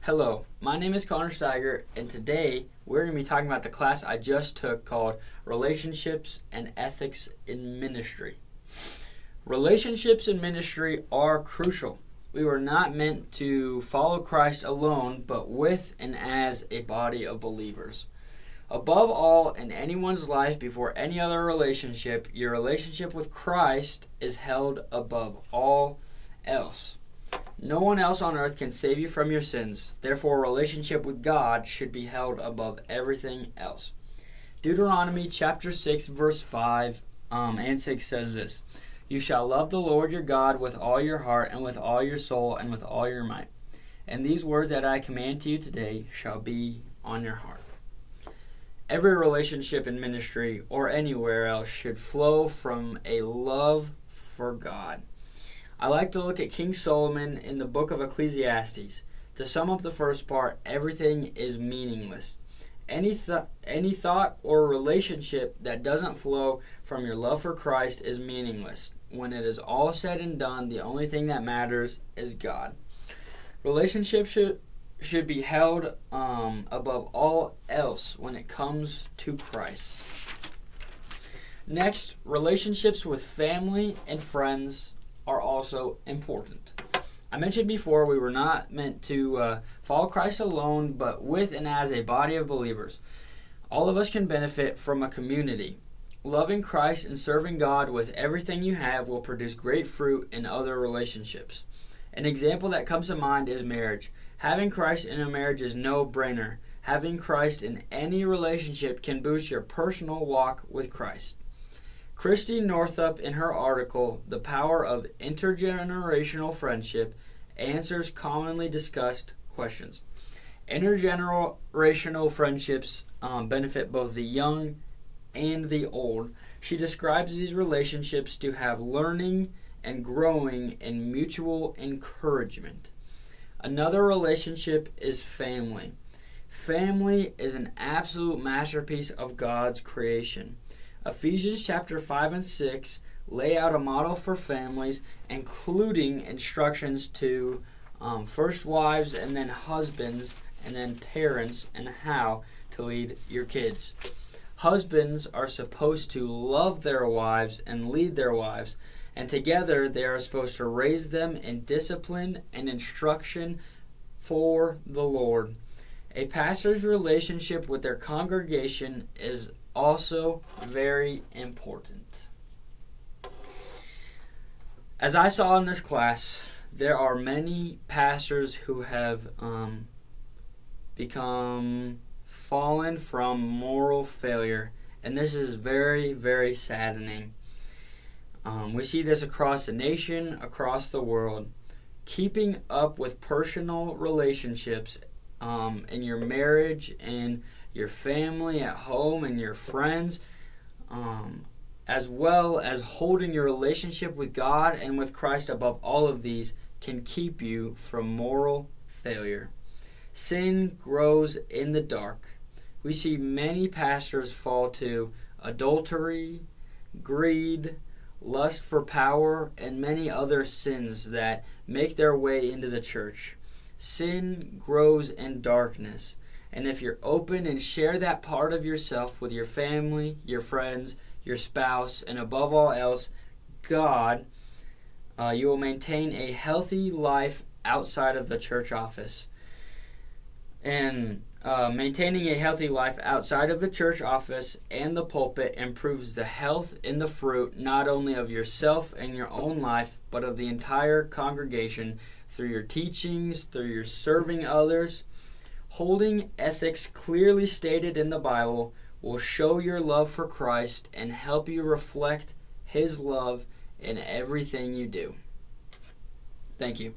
Hello, my name is Connor Steiger, and today we're going to be talking about the class I just took called Relationships and Ethics in Ministry. Relationships in ministry are crucial. We were not meant to follow Christ alone, but with and as a body of believers. Above all, in anyone's life, before any other relationship, your relationship with Christ is held above all else. No one else on earth can save you from your sins. Therefore, a relationship with God should be held above everything else. Deuteronomy chapter 6, verse 5 and 6 says this: "You shall love the Lord your God with all your heart and with all your soul and with all your might. And these words that I command to you today shall be on your heart." Every relationship in ministry or anywhere else should flow from a love for God. I like to look at King Solomon in the book of Ecclesiastes. To sum up the first part, everything is meaningless. Any thought or relationship that doesn't flow from your love for Christ is meaningless. When it is all said and done, the only thing that matters is God. Relationships should be held above all else when it comes to Christ. Next, relationships with family and friends are also important. I mentioned before we were not meant to follow Christ alone, but with and as a body of believers. All of us can benefit from a community. Loving Christ and serving God with everything you have will produce great fruit in other relationships. An example that comes to mind is marriage. Having Christ in a marriage is no-brainer. Having Christ in any relationship can boost your personal walk with Christ. Christy Northup, in her article, "The Power of Intergenerational Friendship," answers commonly discussed questions. Intergenerational friendships benefit both the young and the old. She describes these relationships to have learning and growing and mutual encouragement. Another relationship is family. Family is an absolute masterpiece of God's creation. Ephesians chapter 5 and 6 lay out a model for families, including instructions to first wives and then husbands and then parents and how to lead your kids. Husbands are supposed to love their wives and lead their wives, and together they are supposed to raise them in discipline and instruction for the Lord. A pastor's relationship with their congregation is also very important. As I saw in this class, there are many pastors who have become fallen from moral failure, and this is very, very saddening. We see this across the nation, across the world. Keeping up with personal relationships in your marriage and your family at home and your friends, as well as holding your relationship with God and with Christ above all of these, can keep you from moral failure. Sin grows in the dark. We see many pastors fall to adultery, greed, lust for power, and many other sins that make their way into the church. Sin grows in darkness. And if you're open and share that part of yourself with your family, your friends, your spouse, and above all else, God, you will maintain a healthy life outside of the church office. And maintaining a healthy life outside of the church office and the pulpit improves the health and the fruit not only of yourself and your own life, but of the entire congregation through your teachings, through your serving others. Holding ethics clearly stated in the Bible will show your love for Christ and help you reflect His love in everything you do. Thank you.